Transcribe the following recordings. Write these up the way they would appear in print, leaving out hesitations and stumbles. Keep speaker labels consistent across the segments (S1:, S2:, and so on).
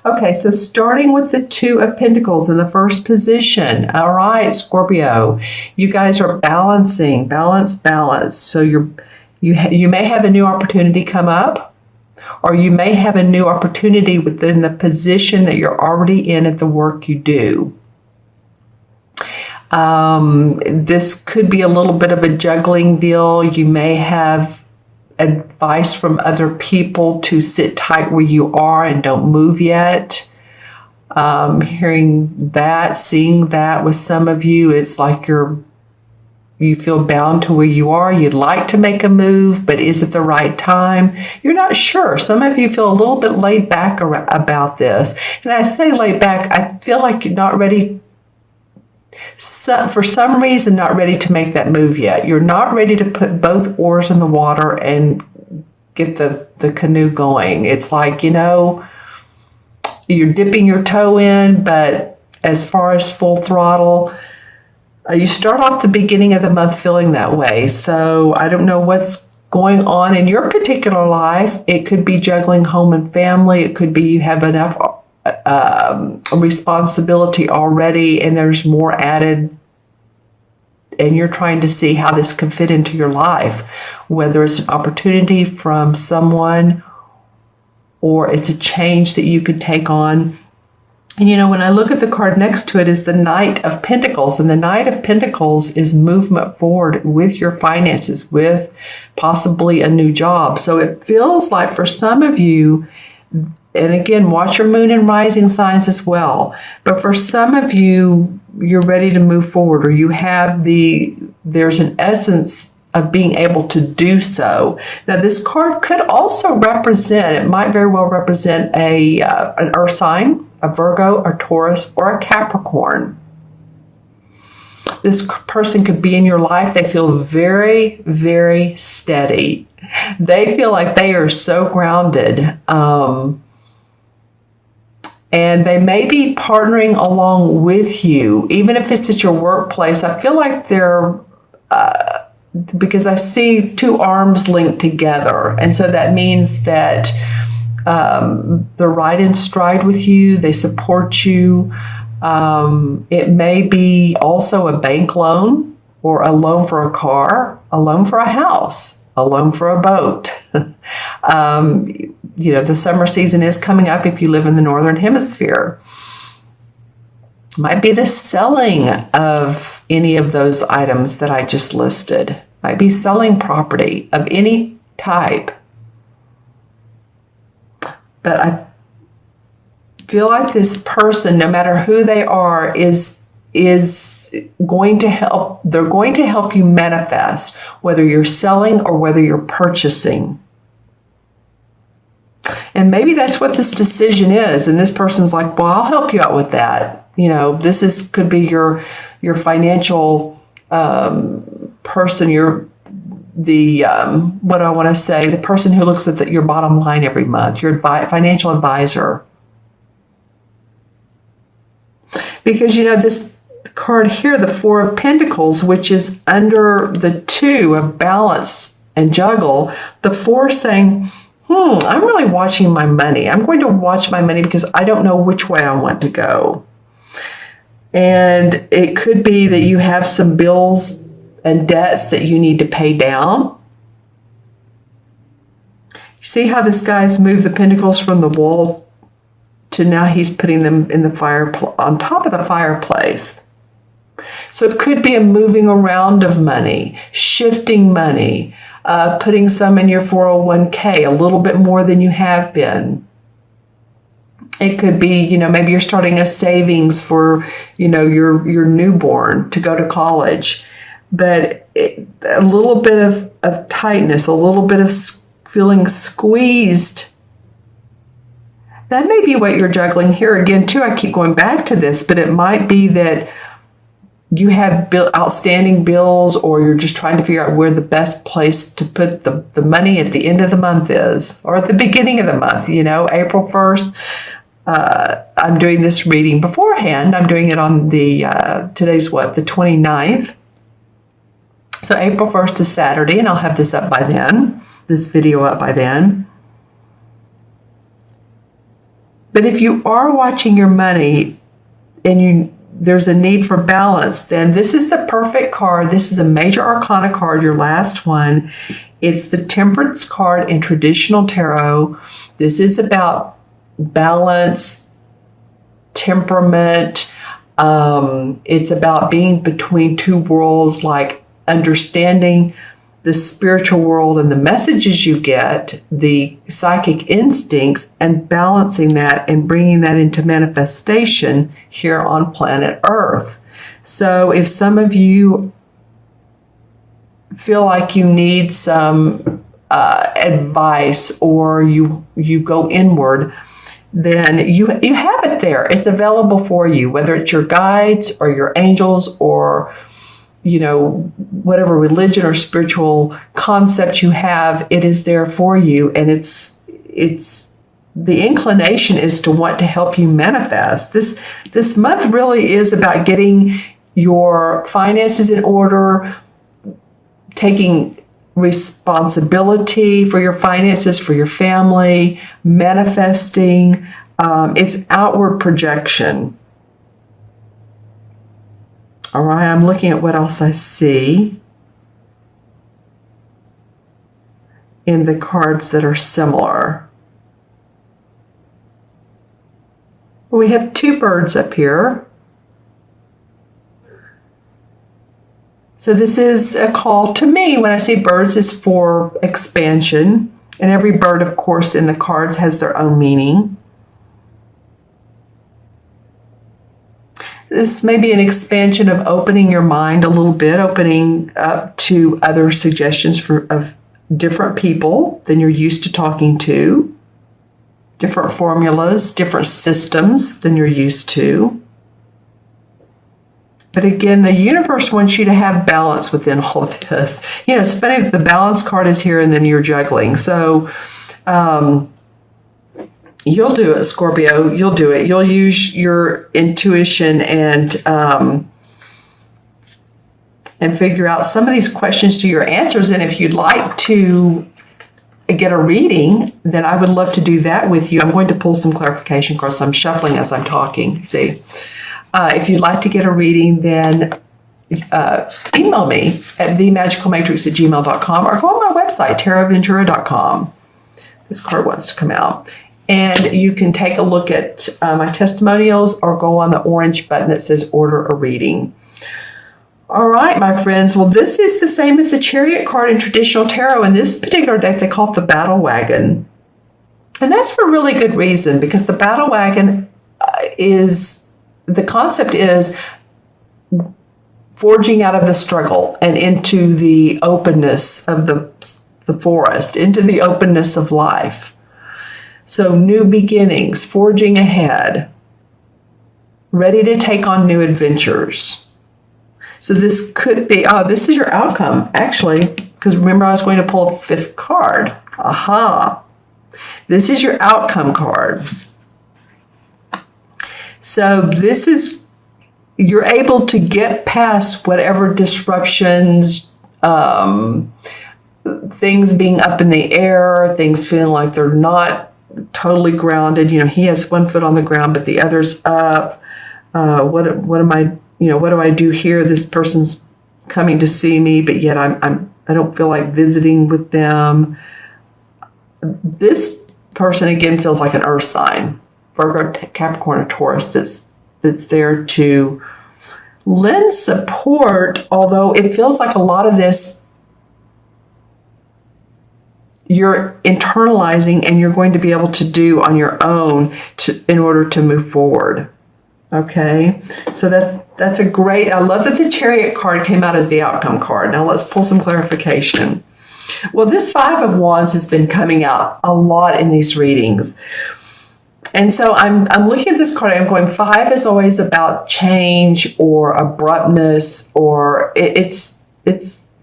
S1: Okay, so starting with the Two of Pentacles in the first position. All right, Scorpio, you guys are balancing, balance. So you may have a new opportunity come up, or you may have a new opportunity within the position that you're already in at the work you do. This could be a little bit of a juggling deal. You may have advice from other people to sit tight where you are and don't move yet. Hearing that, seeing that with some of you, it's like you feel bound to where you are. You'd like to make a move, but is it the right time? You're not sure. Some of you feel a little bit laid back about this. And I say laid back, I feel like you're not ready. For some reason, not ready to make that move yet. You're not ready to put both oars in the water and get the canoe going. It's like, you're dipping your toe in, but as far as full throttle, you start off the beginning of the month feeling that way. So I don't know what's going on in your particular life. It could be juggling home and family. It could be you have enough responsibility already and there's more added, and you're trying to see how this can fit into your life, whether it's an opportunity from someone or it's a change that you could take on. And when I look at the card next to it is the Knight of Pentacles, and the Knight of Pentacles is movement forward with your finances, with possibly a new job. So it feels like for some of you, and again, watch your moon and rising signs as well. But for some of you, you're ready to move forward, or you have there's an essence of being able to do so. Now, this card could also represent, it might very well represent an earth sign, a Virgo, a Taurus, or a Capricorn. This person could be in your life. They feel very, very steady. They feel like they are so grounded. And they may be partnering along with you, even if it's at your workplace. I feel like they're, because I see two arms linked together. And so that means that they're right in stride with you. They support you. It may be also a bank loan, or a loan for a car, a loan for a house, a loan for a boat. The summer season is coming up if you live in the Northern Hemisphere. Might be the selling of any of those items that I just listed. Might be selling property of any type. But I feel like this person, no matter who they are, is going to help. They're going to help you manifest, whether you're selling or whether you're purchasing. And maybe that's what this decision is. And this person's like, well, I'll help you out with that. This could be your financial person, what I want to say, the person who looks at your bottom line every month, your financial advisor. Because, this card here, the Four of Pentacles, which is under the Two of Balance and Juggle, the Four saying, I'm really watching my money. I'm going to watch my money because I don't know which way I want to go. And it could be that you have some bills and debts that you need to pay down. See how this guy's moved the pentacles from the wall to now he's putting them in the fire on top of the fireplace. So it could be a moving around of money, shifting money, putting some in your 401k, a little bit more than you have been. It could be, maybe you're starting a savings for, your newborn to go to college. But a little bit of tightness, a little bit of feeling squeezed. That may be what you're juggling here. Again, too, I keep going back to this, but it might be that you have outstanding bills, or you're just trying to figure out where the best place to put the money at the end of the month is, or at the beginning of the month, April 1st. I'm doing this reading beforehand. I'm doing it on today's the 29th. So April 1st is Saturday, and I'll have this up by then, this video up by then. But if you are watching your money and there's a need for balance, then this is the perfect card. This is a major arcana card, your last one. It's the Temperance card in traditional tarot. This is about balance, temperament. It's about being between two worlds, like understanding the spiritual world and the messages you get, the psychic instincts, and balancing that and bringing that into manifestation here on planet Earth. So if some of you feel like you need some advice, or you go inward, then you have it there. It's available for you, whether it's your guides or your angels, or whatever religion or spiritual concept you have, it is there for you. And it's the inclination is to want to help you manifest. This month really is about getting your finances in order, taking responsibility for your finances, for your family, manifesting. It's outward projection. All right, I'm looking at what else I see in the cards that are similar. We have two birds up here. So this is a call to me. When I say birds, is for expansion. And every bird, of course, in the cards has their own meaning. This may be an expansion of opening your mind a little bit, opening up to other suggestions of different people than you're used to talking to, different formulas, different systems than you're used to. But again, the universe wants you to have balance within all of this. It's funny that the balance card is here and then you're juggling. So, you'll do it, Scorpio. You'll do it. You'll use your intuition and figure out some of these questions to your answers. And if you'd like to get a reading, then I would love to do that with you. I'm going to pull some clarification cards. So I'm shuffling as I'm talking. See, if you'd like to get a reading, then email me at themagicalmatrix@gmail.com, or go on my website, taraventura.com. This card wants to come out. And you can take a look at my testimonials, or go on the orange button that says order a reading. All right, my friends. Well, this is the same as the Chariot card in traditional tarot. In this particular deck, they call it the Battle Wagon. And that's for really good reason, because the Battle Wagon the concept is forging out of the struggle and into the openness of the forest, into the openness of life. So new beginnings, forging ahead, ready to take on new adventures. So this could be, this is your outcome, actually, because remember I was going to pull a fifth card. Aha. This is your outcome card. So this is, you're able to get past whatever disruptions, things being up in the air, things feeling like they're not totally grounded. He has one foot on the ground, but the other's up. What am I? What do I do here? This person's coming to see me, but yet I don't feel like visiting with them. This person again feels like an earth sign, Virgo, Capricorn, or Taurus. That's there to lend support. Although it feels like a lot of this you're internalizing and you're going to be able to do on your own in order to move forward. Okay, so that's a great, I love that the Chariot card came out as the outcome card. Now let's pull some clarification. Well, this Five of Wands has been coming out a lot in these readings. And so I'm looking at this card, I'm going, 5 is always about change or abruptness, or it's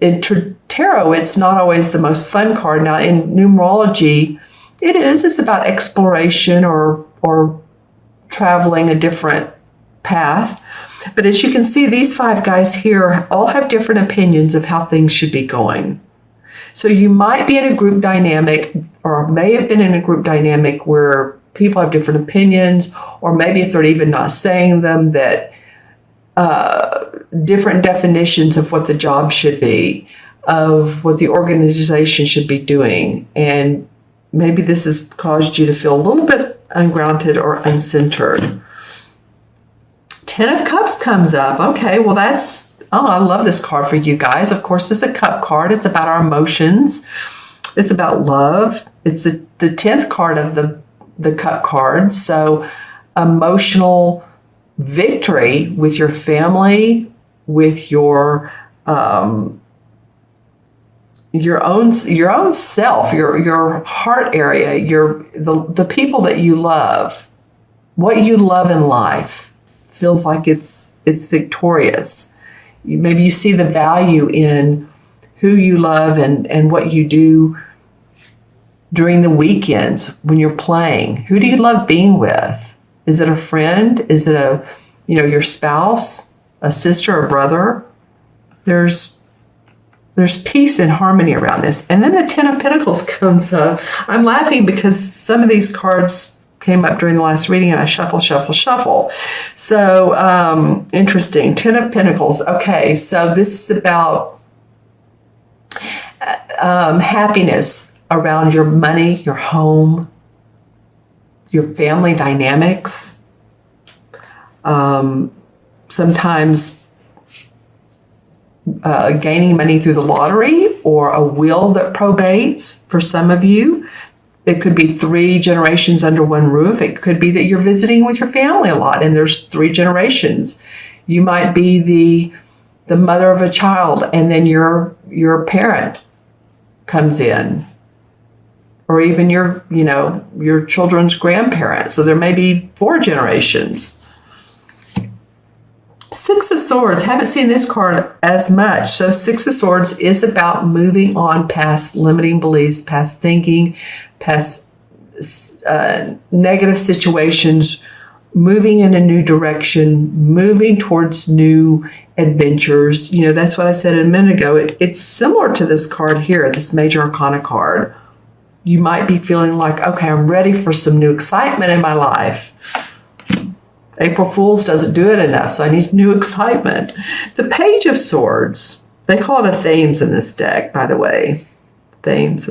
S1: in tarot, it's not always the most fun card. Now, in numerology, it's about exploration or traveling a different path. But as you can see, these 5 guys here all have different opinions of how things should be going. So you might be in a group dynamic, or may have been in a group dynamic where people have different opinions, or maybe if they're even not saying them, that different definitions of what the job should be, of what the organization should be doing. And maybe this has caused you to feel a little bit ungrounded or uncentered. Ten of Cups comes up. Okay, well I love this card for you guys. Of course, it's a cup card. It's about our emotions. It's about love. It's the 10th card of the cup card. So emotional victory with your family, with your own self, your heart area, the people that you love, what you love in life feels like it's victorious. Maybe you see the value in who you love and what you do during the weekends when you're playing. Who do you love being with? Is it a friend? Is it your spouse, a sister or brother? There's peace and harmony around this. And then the Ten of Pentacles comes up. I'm laughing because some of these cards came up during the last reading and I shuffle. So interesting. Ten of Pentacles. Okay, so this is about happiness around your money, your home, your family dynamics. Sometimes gaining money through the lottery, or a will that probates for some of you. It could be 3 generations under one roof. It could be that you're visiting with your family a lot and there's 3 generations. You might be the mother of a child and then your parent comes in, or even your children's grandparent. So there may be 4 generations. 6 of Swords, haven't seen this card as much. So 6 of Swords is about moving on past limiting beliefs, past thinking, past negative situations, moving in a new direction, moving towards new adventures. That's what I said a minute ago. It's similar to this card here, this Major Arcana card. You might be feeling like, okay, I'm ready for some new excitement in my life. April Fool's doesn't do it enough, so I need new excitement. The Page of Swords, they call it a Thames in this deck, by the way. Thames.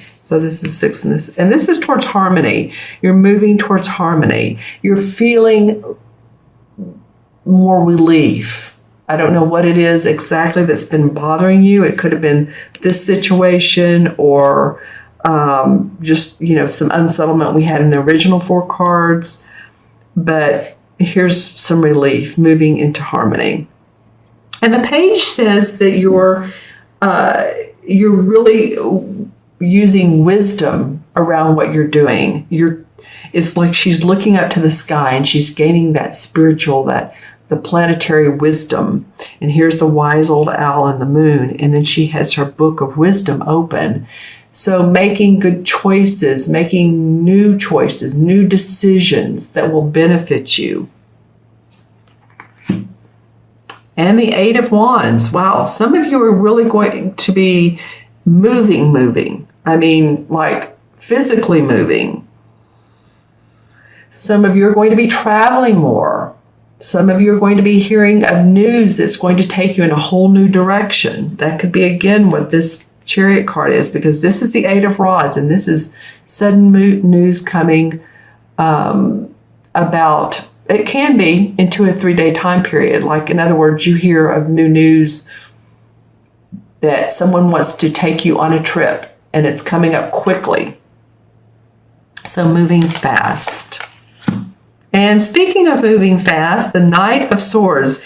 S1: So this is 6 in this, and this is towards harmony. You're moving towards harmony. You're feeling more relief. I don't know what it is exactly that's been bothering you. It could have been this situation, or just some unsettlement we had in the original 4 cards. But here's some relief, moving into harmony. And the page says that you're really using wisdom around what you're doing. It's like she's looking up to the sky and she's gaining that spiritual, the planetary wisdom. And here's the wise old owl and the moon. And then she has her book of wisdom open. So making good choices, making new choices, new decisions that will benefit you. And the 8 of Wands. Wow, some of you are really going to be moving. I mean, like physically moving. Some of you are going to be traveling more. Some of you are going to be hearing of news that's going to take you in a whole new direction. That could be, again, what this Chariot card is, because this is the 8 of Rods, and this is sudden news coming about, it can be in 2 or 3 day time period. Like, in other words, you hear of new news that someone wants to take you on a trip and it's coming up quickly. So moving fast. And speaking of moving fast, the Knight of Swords.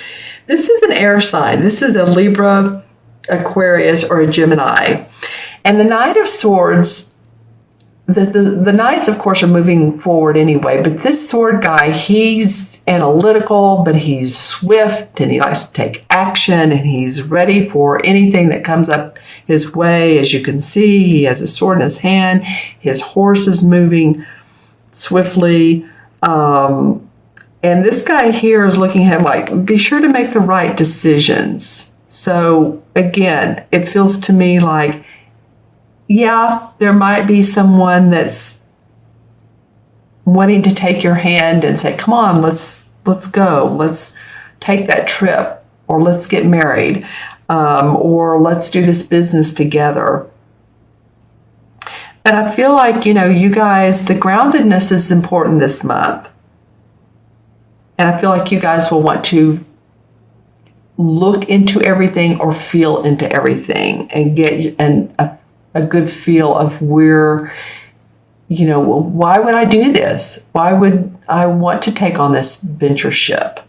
S1: This is an air sign. This is a Libra, Aquarius, or a Gemini. And the Knight of Swords, the Knights, of course, are moving forward anyway, but this sword guy, he's analytical, but he's swift, and he likes to take action, and he's ready for anything that comes up his way. As you can see, he has a sword in his hand. His horse is moving swiftly. And this guy here is looking at him like, be sure to make the right decisions. So again, it feels to me like, yeah, there might be someone that's wanting to take your hand and say, come on, let's go. Let's take that trip, or let's get married, or let's do this business together. And I feel like, you guys, the groundedness is important this month. And I feel like you guys will want to look into everything or feel into everything and get a good feel of where, why would I do this? Why would I want to take on this ventureship?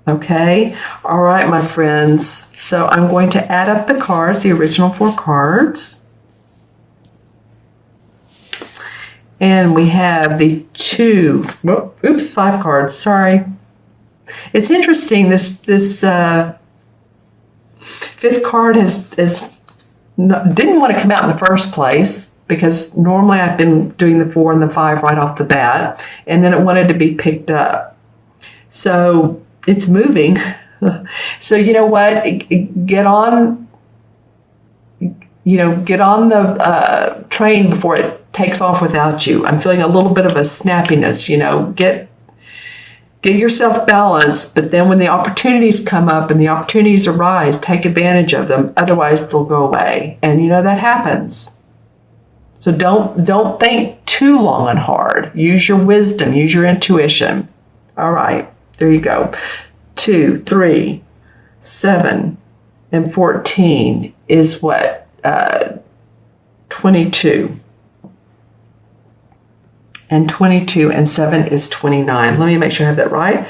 S1: Okay. All right, my friends. So I'm going to add up the cards, the original 4 cards. And we have the 5 cards. Sorry. It's interesting. This 5th card didn't want to come out in the first place, because normally I've been doing the 4 and the 5 right off the bat, and then it wanted to be picked up. So it's moving. So you know what? Get on the train before it takes off without you. I'm feeling a little bit of a snappiness. Get yourself balanced, but then when the opportunities come up and the opportunities arise, take advantage of them. Otherwise, they'll go away, and that happens. So don't think too long and hard. Use your wisdom. Use your intuition. All right, there you go. 2, 3, 7, and 14 is what? 22. And 22 and 7 is 29. Let me make sure I have that right.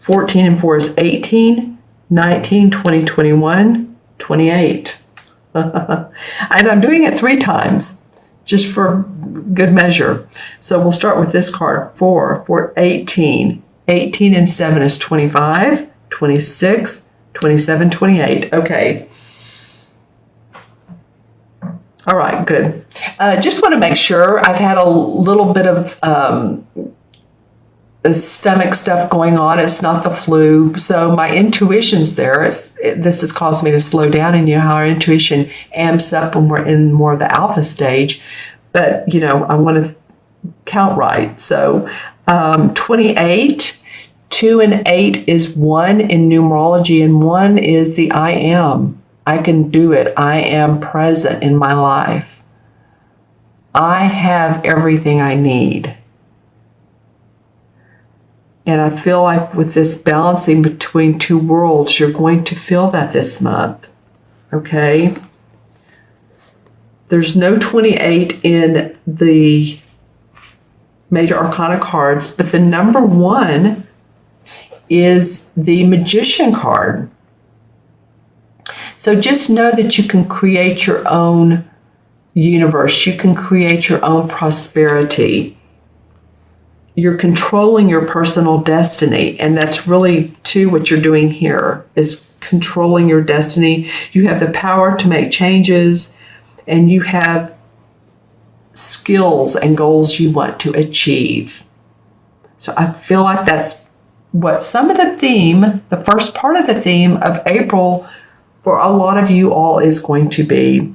S1: 14 and 4 is 18, 19, 20, 21, 28. And I'm doing it 3 times, just for good measure. So we'll start with this card. 4, 18. 18 and 7 is 25, 26, 27, 28. Okay. All right, good. Just want to make sure. I've had a little bit of stomach stuff going on. It's not the flu. So my intuition's there. This has caused me to slow down, and how our intuition amps up when we're in more of the alpha stage. But, I want to count right. So 28, 2 and 8 is 1 in numerology, and 1 is the I am. I can do it. I am present in my life. I have everything I need. And I feel like with this balancing between 2 worlds, you're going to feel that this month. Okay? There's no 28 in the major arcana cards, but the number 1 is the Magician card. So just know that you can create your own universe. You can create your own prosperity. You're controlling your personal destiny. And that's really, too, what you're doing here, is controlling your destiny. You have the power to make changes, and you have skills and goals you want to achieve. So I feel like that's what some of the theme, the first part of the theme of April, for a lot of you all is going to be.